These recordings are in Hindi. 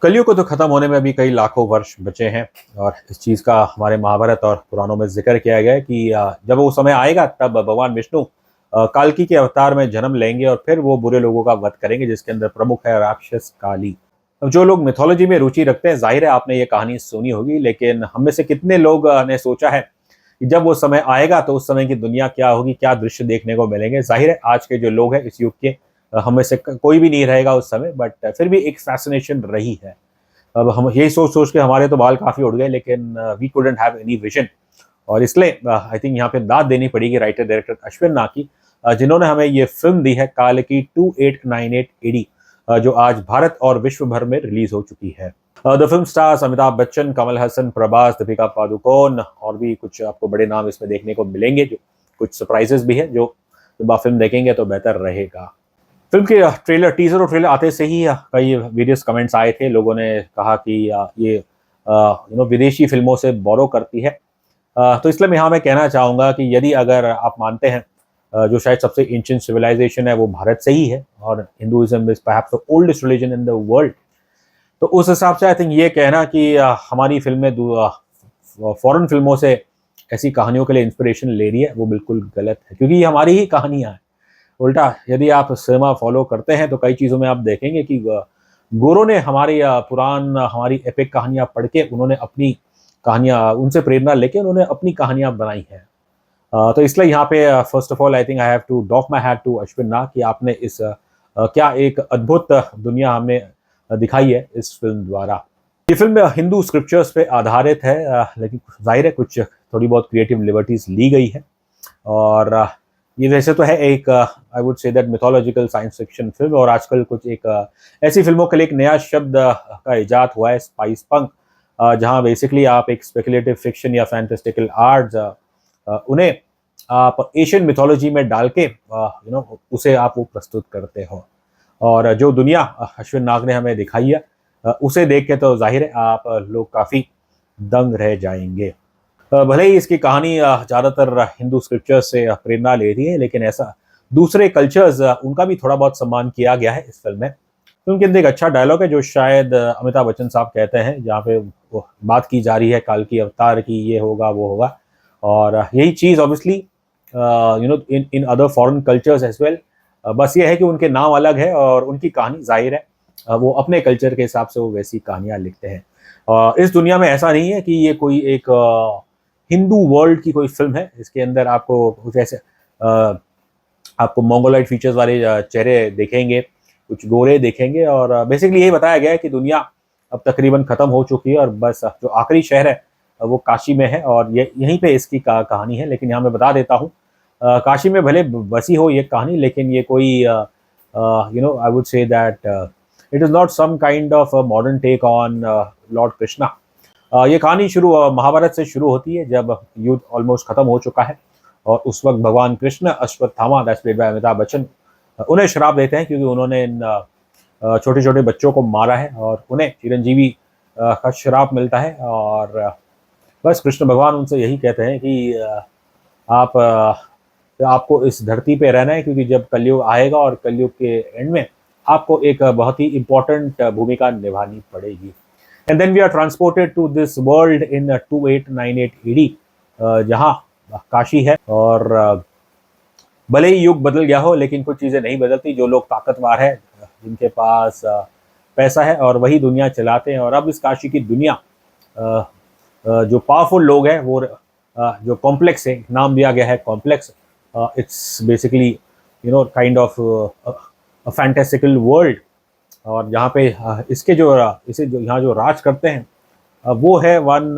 कलियुग को तो खत्म होने में अभी कई लाखों वर्ष बचे हैं। और इस चीज़ का हमारे महाभारत और पुराणों में जिक्र किया गया है कि जब वो समय आएगा तब भगवान विष्णु काल्की के अवतार में जन्म लेंगे और फिर वो बुरे लोगों का वध करेंगे, जिसके अंदर प्रमुख है राक्षस काली। अब जो लोग मिथोलॉजी में रुचि रखते हैं, जाहिर है आपने ये कहानी सुनी होगी, लेकिन हम में से कितने लोग ने सोचा है कि जब वो समय आएगा तो उस समय की दुनिया क्या होगी, क्या दृश्य देखने को मिलेंगे। जाहिर है आज के जो लोग हैं इस युग के, हम में से कोई भी नहीं रहेगा उस समय, बट फिर भी एक फैसिनेशन रही है। अब हम यही सोच सोच के हमारे तो बाल काफ़ी उड़ गए, लेकिन we couldn't have any vision. और इसलिए आई थिंक यहाँ पे दाद देनी पड़ेगी राइटर डायरेक्टर अश्विन नाग की, जिन्होंने हमें ये फिल्म दी है काल की 2898 एडी, जो आज भारत और विश्व भर में रिलीज हो चुकी है। The film stars Amitabh Bachchan, Kamal Haasan, Prabhas, Deepika Padukone और भी कुछ आपको बड़े नाम इसमें देखने को मिलेंगे। जो कुछ सरप्राइजेस भी हैं, जो जब आप फिल्म देखेंगे तो बेहतर रहेगा। फिल्म के ट्रेलर, टीजर और ट्रेलर आते से ही कई वेरियस कमेंट्स आए थे। लोगों ने कहा कि ये विदेशी फिल्मों से बोरो करती है। तो इसलिए मैं यहाँ मैं कहना चाहूँगा कि यदि अगर आप मानते हैं जो शायद सबसे एंशिएंट सिविलाइजेशन है वो भारत से ही है, और Hinduism is perhaps the oldest religion in the world, तो उस हिसाब से आई थिंक ये कहना कि हमारी फिल्में फॉरेन फिल्मों से ऐसी कहानियों के लिए इंस्पिरेशन ले रही है, वो बिल्कुल गलत है, क्योंकि ये हमारी ही कहानियाँ हैं। उल्टा यदि आप सिनेमा फॉलो करते हैं तो कई चीज़ों में आप देखेंगे कि गोरों ने हमारी पुराण, हमारी एपिक कहानियाँ पढ़ के उन्होंने अपनी कहानियाँ, उनसे प्रेरणा लेके उन्होंने अपनी कहानियाँ बनाई हैं। तो इसलिए यहाँ पे first of all I think I have to doff my hat to Ashwin Nag कि आपने इस क्या एक अद्भुत दुनिया हमें दिखाई है इस फिल्म द्वारा। ये फिल्म हिंदू स्क्रिप्चर्स पे आधारित है, लेकिन जाहिर है कुछ थोड़ी बहुत क्रिएटिव लिबर्टीज ली गई है। और ये वैसे तो है एक आई would say that mythological science fiction film, और आजकल कुछ एक ऐसी फिल्मों के लिए एक नया शब्द का इजाद हुआ है, स्पाइस पंक, जहाँ बेसिकली आप एक स्पेकुलेटिव फिक्शन या फैंटास्टिकल आर्ट्स उन्हें आप एशियन मिथोलॉजी में डाल के उसे आप वो प्रस्तुत करते हो। और जो दुनिया अश्विन नाग ने हमें दिखाई है, उसे देख के तो जाहिर है आप लोग काफ़ी दंग रह जाएंगे। भले ही इसकी कहानी ज़्यादातर हिंदू स्क्रिप्चर्स से प्रेरणा ले रही है, लेकिन ऐसा दूसरे कल्चर्स उनका भी थोड़ा बहुत सम्मान किया गया है इस फिल्म में। फिल्म के अंदर एक अच्छा डायलॉग है जो शायद अमिताभ बच्चन साहब कहते हैं, जहाँ पे वो बात की जा रही है काल की अवतार की, ये होगा वो होगा। और यही चीज़ obviously in in other foreign cultures as well. बस ये है कि उनके नाम अलग है और उनकी कहानी जाहिर है वो अपने कल्चर के हिसाब से वो वैसी कहानियाँ लिखते हैं। इस दुनिया में ऐसा नहीं है कि ये कोई एक हिंदू वर्ल्ड की कोई फिल्म है। इसके अंदर आपको कुछ ऐसे आपको मोंगोलाइट फीचर्स वाले चेहरे देखेंगे, कुछ गोरे देखेंगे, और बेसिकली यही बताया गया है कि दुनिया अब तकरीबन ख़त्म हो चुकी है और बस जो आखिरी शहर है वो काशी में है, और ये यहीं पे इसकी कहानी है। लेकिन यहाँ मैं बता देता हूँ, काशी में भले बसी हो ये कहानी, लेकिन ये कोई I would say that it is not some kind of modern take on Lord Krishna. ये कहानी महाभारत से शुरू होती है, जब युद्ध ऑलमोस्ट खत्म हो चुका है और उस वक्त भगवान Krishna Ashwatthama, that's played bye Amitabh Bachchan, उन्हें श्राप देते हैं क्योंकि उन्होंने इन छोटे छोटे बच्चों को मारा है और उन्हें चिरंजीवी का श्राप मिलता है। और बस कृष्ण भगवान उनसे यही कहते हैं कि आपको इस धरती पे रहना है, क्योंकि जब कलयुग आएगा और कलयुग के एंड में आपको एक बहुत ही इंपॉर्टेंट भूमिका निभानी पड़ेगी। And then we are transported to this world in 2898 AD, जहाँ काशी है। और भले ही युग बदल गया हो, लेकिन कुछ चीज़ें नहीं बदलती। जो लोग ताकतवर है, जिनके पास पैसा है, और वही दुनिया चलाते हैं। और अब इस काशी की दुनिया जो पावरफुल लोग हैं, वो जो कॉम्प्लेक्स है, नाम दिया गया है complex, it's basically kind of a fantastical world. और जहाँ पे इसे जो यहाँ जो राज करते हैं वो है वन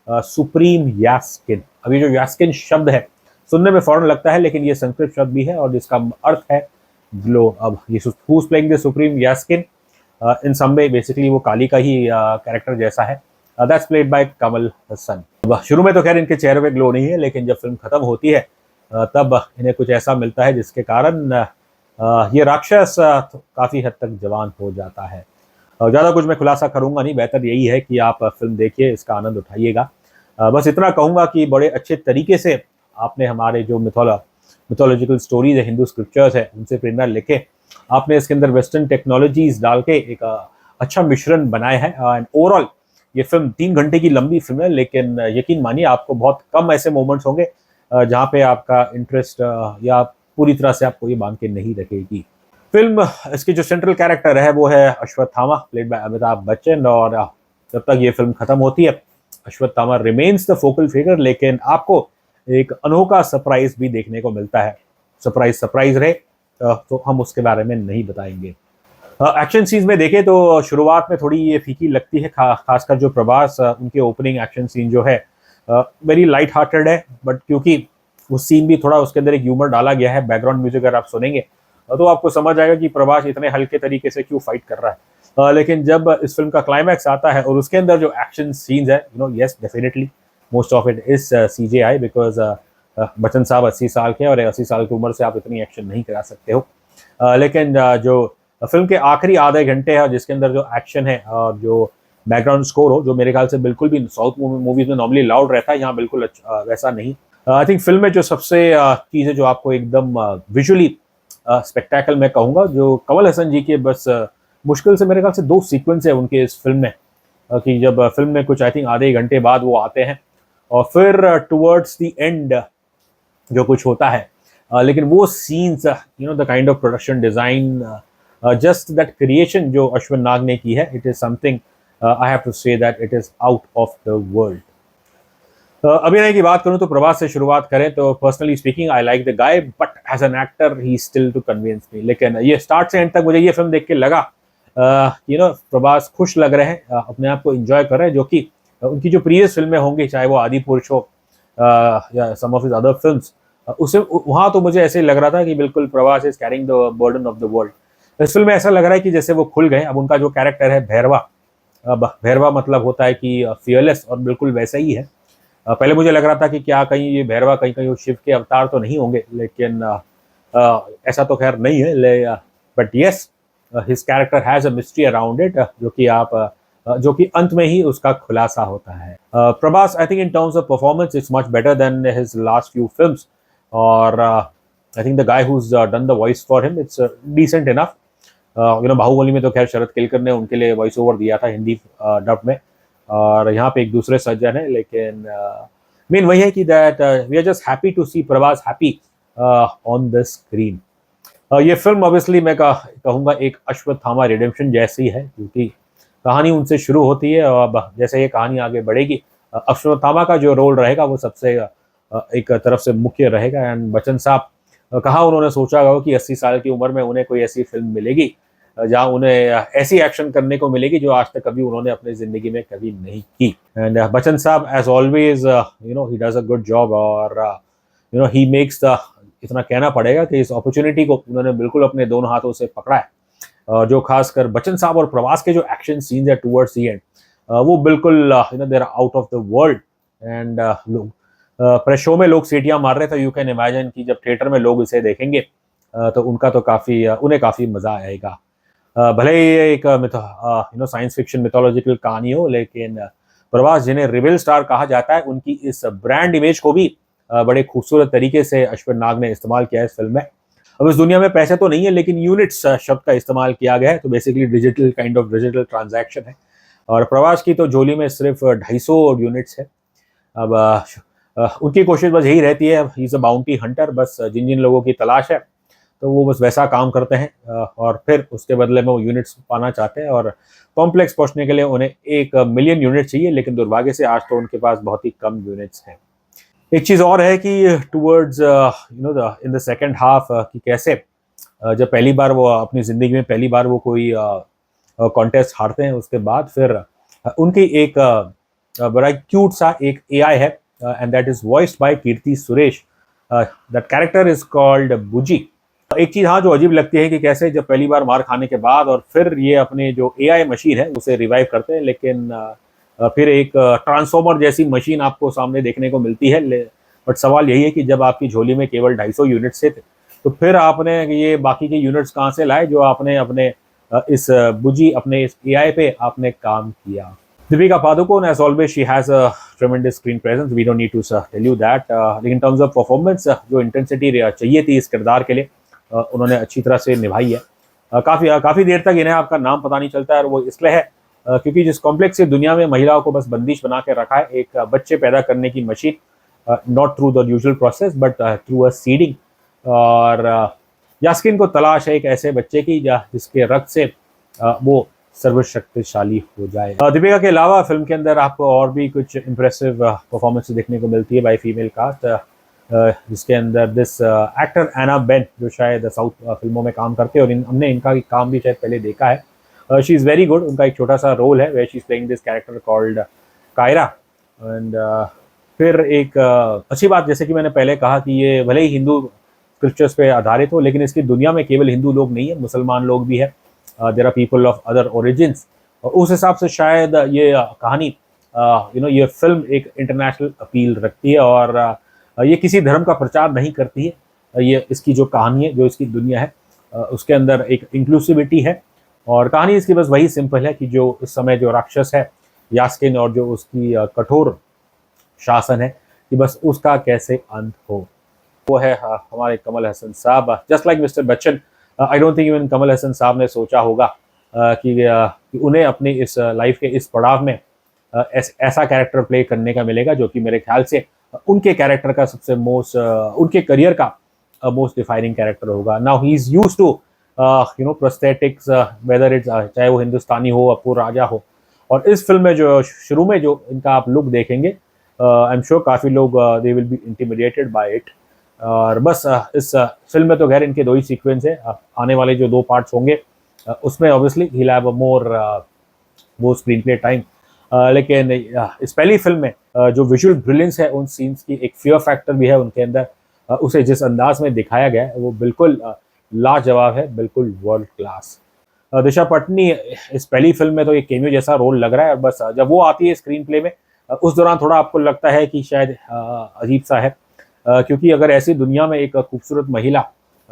सुप्रीम यास्किन। अब ये जो यास्किन शब्द है सुनने में फौरन लगता है, लेकिन ये संस्कृत शब्द भी है और जिसका अर्थ है ग्लो। अब ये who is playing the supreme Yaskin, in some way basically वो काली का ही कैरेक्टर जैसा है। That's played by Kamal Haasan. शुरू में तो खैर इनके चेहरे पे ग्लो नहीं है, लेकिन जब फिल्म खत्म होती है तब इन्हें कुछ ऐसा मिलता है जिसके कारण ये राक्षस काफ़ी हद तक जवान हो जाता है। ज़्यादा कुछ मैं खुलासा करूँगा नहीं, बेहतर यही है कि आप फिल्म देखिए, इसका आनंद उठाइएगा। बस इतना कहूँगा कि बड़े अच्छे तरीके से आपने हमारे जो मिथोलॉजिकल स्टोरीज है, हिंदू स्क्रिप्चर्स है, उनसे प्रेरणा लेके आपने इसके अंदर वेस्टर्न टेक्नोलॉजीज डाल के एक अच्छा मिश्रण बनाया है। एंड ओवरऑल ये फिल्म 3 घंटे की लंबी फिल्म है, लेकिन यकीन मानिए आपको बहुत कम ऐसे मोमेंट्स होंगे जहाँ पे आपका इंटरेस्ट या पूरी तरह से आपको ये बांध के नहीं रखेगी। फिल्म इसकी जो सेंट्रल कैरेक्टर है वो है अश्वत्थामा, प्लेड बाय अमिताभ बच्चन। और जब तक ये फिल्म खत्म होती है Ashwatthama remains the focal figure, लेकिन आपको एक अनोखा सरप्राइज भी देखने को मिलता है। सरप्राइज सरप्राइज रहे तो हम उसके बारे में नहीं बताएंगे। एक्शन सीन्स में देखें तो शुरुआत में थोड़ी ये फीकी लगती है, खासकर जो प्रभास उनके ओपनिंग एक्शन सीन जो है वेरी लाइट हार्टेड है, बट क्योंकि वो सीन भी थोड़ा उसके अंदर एक ह्यूमर डाला गया है, बैकग्राउंड म्यूजिक अगर आप सुनेंगे तो आपको समझ आएगा कि प्रभास इतने हल्के तरीके से क्यों फाइट कर रहा है। लेकिन जब इस फिल्म का क्लाइमैक्स आता है और उसके अंदर जो एक्शन सीन्स है, yes definitely most of it is CGI, because Bachchan साहब 80 साल के और 80 साल की उम्र से आप इतनी एक्शन नहीं करा सकते हो। लेकिन जो फिल्म के आखिरी आधे घंटे है जिसके अंदर जो एक्शन है और जो बैकग्राउंड स्कोर हो, जो मेरे ख्याल से बिल्कुल भी साउथ मूवीज में नॉर्मली लाउड रहता है, यहाँ बिल्कुल वैसा नहीं। आई थिंक फिल्म में जो सबसे चीज़ है जो आपको एकदम विजुअली स्पेक्टेकल मैं कहूँगा, जो कमल हसन जी के बस मुश्किल से मेरे ख्याल से 2 सीक्वेंस है उनके इस फिल्म में, कि जब फिल्म में कुछ आई थिंक आधे घंटे बाद वो आते हैं और फिर टुवर्ड्स द एंड जो कुछ होता है, लेकिन वो seems the kind of production design, just that creation जो अश्विन नाग ने की है, it is something I have to say that it is out of the world. अभिनय की बात करूं तो प्रभास से शुरुआत करें तो personally speaking I like the guy, but as an actor he still to convince me. लेकिन ये स्टार्ट से एंड तक मुझे ये फिल्म देख के लगा प्रभास खुश लग रहे हैं, अपने आप को एंजॉय कर रहे हैं, जो कि उनकी जो प्रीवियस फिल्में होंगी, चाहे वो आदि पुरुष हो या सम ऑफ हिज अदर फिल्म्स, उसे वहाँ तो मुझे ऐसे लग रहा था कि बिल्कुल Prabhas is carrying the burden of the world. इस फिल्म में ऐसा लग रहा है कि जैसे वो खुल गए। अब उनका जो कैरेक्टर है भैरवा, भैरवा मतलब होता है कि फियरलेस, और बिल्कुल वैसा ही है। पहले मुझे लग रहा था कि क्या कहीं ये भैरवा कहीं कहीं शिव के अवतार तो नहीं होंगे, लेकिन ऐसा तो खैर नहीं है। But yes, his character has a mystery around it, जो कि अंत में ही उसका खुलासा होता है। Prabhas I think in terms of performance it's much better than his last few films, और I think the guy who's done the voice for him it's decent enough. Baahubali में तो खैर शरद केलकर ने उनके लिए वॉइस ओवर दिया था हिंदी डब में, और यहाँ पे एक दूसरे सज्जन है, लेकिन मेन वही है कि that we are just happy to see Prabhas happy on the screen. ये फिल्म ऑब्वियसली मैं कहूँगा एक अश्वत्थामा रिडेम्पशन जैसी है, क्योंकि कहानी उनसे शुरू होती है और अब जैसे ये कहानी आगे बढ़ेगी अश्वत्थामा का जो रोल रहेगा वो सबसे एक तरफ से मुख्य रहेगा। एंड बच्चन साहब कहाँ उन्होंने सोचा होगा कि 80 साल की उम्र में उन्हें कोई ऐसी फिल्म मिलेगी जहाँ उन्हें ऐसी एक्शन करने को मिलेगी जो आज तक कभी उन्होंने अपनी जिंदगी में कभी नहीं की। And Bachchan Sahab as always he does a good job, और ही मेक्स द, इतना कहना पड़ेगा कि इस अपॉर्चुनिटी को उन्होंने बिल्कुल अपने दोनों हाथों से पकड़ा है। जो खासकर बच्चन साहब और प्रभास के जो एक्शन सीन्स है टूवर्ड्स द एंड, वो बिल्कुल there out of the world. And लोग शो में लोग सीटियां मार रहे थे, यू कैन इमेजिन कि जब थिएटर में लोग इसे देखेंगे तो उनका तो उन्हें काफ़ी मज़ा आएगा। भले ही ये एक साइंस फिक्शन मिथोलॉजिकल कहानी हो, लेकिन प्रभास जिन्हें रिबेल स्टार कहा जाता है, उनकी इस ब्रांड इमेज को भी बड़े खूबसूरत तरीके से अश्विन नाग ने इस्तेमाल किया है इस फिल्म में। अब इस दुनिया में पैसे तो नहीं है, लेकिन यूनिट्स शब्द का इस्तेमाल किया गया है, तो बेसिकली डिजिटल ट्रांजैक्शन है, और प्रभास की तो झोली में सिर्फ 250 यूनिट्स है। अब उनकी कोशिश बस यही रहती है, he is a bounty Hunter, बस जिन जिन लोगों की तलाश है तो वो बस वैसा काम करते हैं और फिर उसके बदले में वो यूनिट्स पाना चाहते हैं। और कॉम्प्लेक्स पहुंचने के लिए उन्हें 1 मिलियन यूनिट चाहिए, लेकिन दुर्भाग्य से आज तो उनके पास बहुत ही कम यूनिट्स हैं। एक चीज़ और है कि towards in the second half कि कैसे जब पहली बार वो अपनी ज़िंदगी में पहली बार वो कोई कॉन्टेस्ट हारते हैं, उसके बाद फिर उनकी एक बड़ा क्यूट सा एक AI है, and that is voiced by Keerthy Suresh. That character is called Bujji. एक चीज़ हाँ जो अजीब लगती है कि कैसे जब पहली बार मार खाने के बाद और फिर ये अपने जो AI मशीन है उसे रिवाइव करते हैं, लेकिन फिर एक ट्रांसफॉर्मर जैसी मशीन आपको सामने देखने को मिलती है। बट सवाल यही है कि जब आपकी झोली में केवल 250 यूनिट्स थे, तो फिर आपने ये बाकी के यूनिट्स कहाँ से लाए जो आपने अपने इस बुजी अपने इस AI पे आपने काम किया। Deepika Padukone, as always, she has a tremendous screen presence. We don't need to tell you that. लेकिन in terms of performance, जो इंटेंसिटी चाहिए थी इस किरदार के लिए उन्होंने अच्छी तरह से निभाई है। काफ़ी देर तक इन्हें आपका नाम पता नहीं चलता है, और वो इसलिए है क्योंकि जिस कॉम्प्लेक्स से दुनिया में महिलाओं को बस बंदिश बना के रखा है एक बच्चे पैदा करने की machine, not through the usual process but through a seeding. और यास्किन को तलाश है एक ऐसे बच्चे की जिसके रक्त से वो सर्वशक्तिशाली हो जाए। दीपिका के अलावा फिल्म के अंदर आपको और भी कुछ इम्प्रेसिव परफॉर्मेंस देखने को मिलती है बाय फीमेल कास्ट, जिसके अंदर दिस एक्टर एना बेन, जो शायद साउथ फिल्मों में काम करते हैं, और हमने इनका काम भी शायद पहले देखा है। She is very good. उनका एक छोटा सा रोल है where she is playing this character called Kyra. And फिर एक अच्छी बात, जैसे कि मैंने पहले कहा कि ये भले ही हिंदू स्क्रिप्चर्स पे आधारित हो, लेकिन इसकी दुनिया में केवल हिंदू लोग नहीं है, मुसलमान लोग भी है। There are people of other origins, और उस हिसाब से शायद ये कहानी ये फिल्म एक इंटरनेशनल अपील रखती है, और ये किसी धर्म का प्रचार नहीं करती है। ये इसकी जो कहानी है, जो इसकी दुनिया है, उसके अंदर एक इंक्लूसिविटी है, और कहानी इसकी बस वही सिंपल है कि जो इस समय जो राक्षस है यास्किन, और जो उसकी कठोर शासन है, कि बस उसका कैसे अंत हो। वो है हमारे कमल हसन साहब, just like mister Bachchan. I don't think even Kamal Haasan साहब ने सोचा होगा कि उन्हें अपनी इस लाइफ के इस पड़ाव में ऐसा कैरेक्टर प्ले करने का मिलेगा, जो कि मेरे ख्याल से उनके कैरेक्टर का सबसे उनके करियर का मोस्ट डिफाइनिंग कैरेक्टर होगा। Now he is used to prosthetics, whether it's चाहे वो हिंदुस्तानी हो, अपू राजा हो, और इस फिल्म में जो शुरू में जो इनका आप लुक देखेंगे, आई एम श्योर काफ़ी लोग they will be intimidated bye it. और बस इस फिल्म में तो खैर इनके दो ही सीक्वेंस है, आने वाले जो 2 पार्ट्स होंगे उसमें ऑब्वियसली ही हैव मोर वो स्क्रीन प्ले टाइम, लेकिन इस पहली फिल्म में जो विजुअल ब्रिलियंस है उन सीन्स की, एक फियर फैक्टर भी है उनके अंदर, उसे जिस अंदाज में दिखाया गया है वो बिल्कुल लाजवाब है, बिल्कुल वर्ल्ड क्लास। दिशा पटनी इस पहली फिल्म में तो एक केमियो जैसा रोल लग रहा है, और बस जब वो आती है स्क्रीन प्ले में उस दौरान थोड़ा आपको लगता है कि शायद अजीब सा है, क्योंकि अगर ऐसी दुनिया में एक खूबसूरत महिला,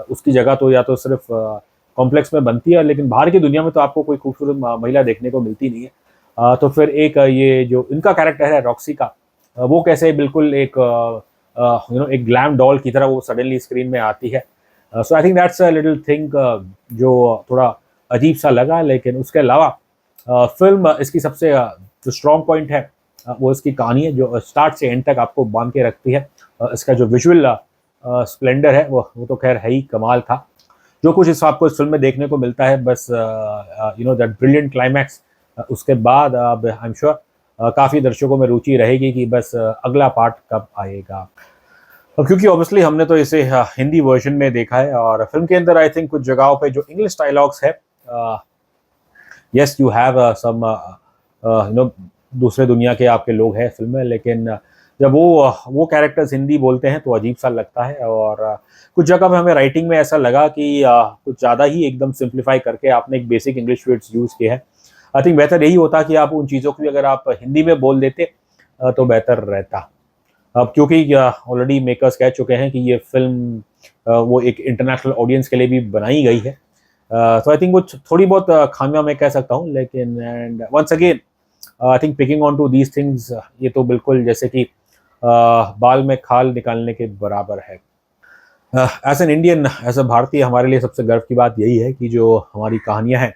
उसकी जगह तो या तो सिर्फ कॉम्प्लेक्स में बनती है, लेकिन बाहर की दुनिया में तो आपको कोई खूबसूरत महिला देखने को मिलती नहीं है। तो फिर एक ये जो इनका कैरेक्टर है रॉक्सी का, वो कैसे बिल्कुल एक एक ग्लैम डॉल की तरह वो सडनली स्क्रीन में आती है। So I think that's a little thing जो थोड़ा अजीब सा लगा, लेकिन उसके अलावा फिल्म इसकी सबसे जो स्ट्रॉन्ग पॉइंट है वो इसकी कहानी है, जो स्टार्ट से एंड तक आपको बांध के रखती है। इसका जो विजुअल स्प्लेंडर है वो तो खैर है ही कमाल था। जो कुछ इस आपको इस फिल्म में देखने को मिलता है, बस दैट ब्रिलियंट क्लाइमैक्स, उसके बाद अब आई एम श्योर काफ़ी दर्शकों में रुचि रहेगी कि बस अगला पार्ट कब आएगा। क्योंकि ऑब्वियसली हमने तो इसे हिंदी वर्जन में देखा है, और फिल्म के अंदर आई थिंक कुछ जगहों पे जो इंग्लिश डायलॉग्स है, यस यू हैव सम दूसरे दुनिया के आपके लोग हैं फिल्म में, लेकिन जब वो कैरेक्टर्स हिंदी बोलते हैं तो अजीब सा लगता है। और कुछ जगह पे हमें राइटिंग में ऐसा लगा कि कुछ ज़्यादा ही एकदम सिंप्लीफाई करके आपने एक बेसिक इंग्लिश वर्ड्स यूज़ किए हैं। आई थिंक बेहतर यही होता कि आप उन चीज़ों को भी अगर आप हिंदी में बोल देते तो बेहतर रहता। अब क्योंकि ऑलरेडी मेकर्स कह चुके हैं कि ये फिल्म वो एक इंटरनेशनल ऑडियंस के लिए भी बनाई गई है, तो आई थिंक वो थोड़ी बहुत खामियां मैं कह सकता हूँ, लेकिन and once again I think picking on to these things, ये तो बिल्कुल जैसे कि बाल में खाल निकालने के बराबर है। As an Indian, as a भारतीय, हमारे लिए सबसे गर्व की बात यही है कि जो हमारी कहानियाँ हैं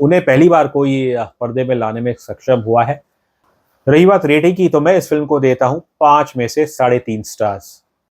उन्हें पहली बार कोई पर्दे में लाने में सक्षम हुआ है। रही बात रेटिंग की, तो मैं इस फिल्म को देता हूँ 5 में से 3.5 स्टार्स।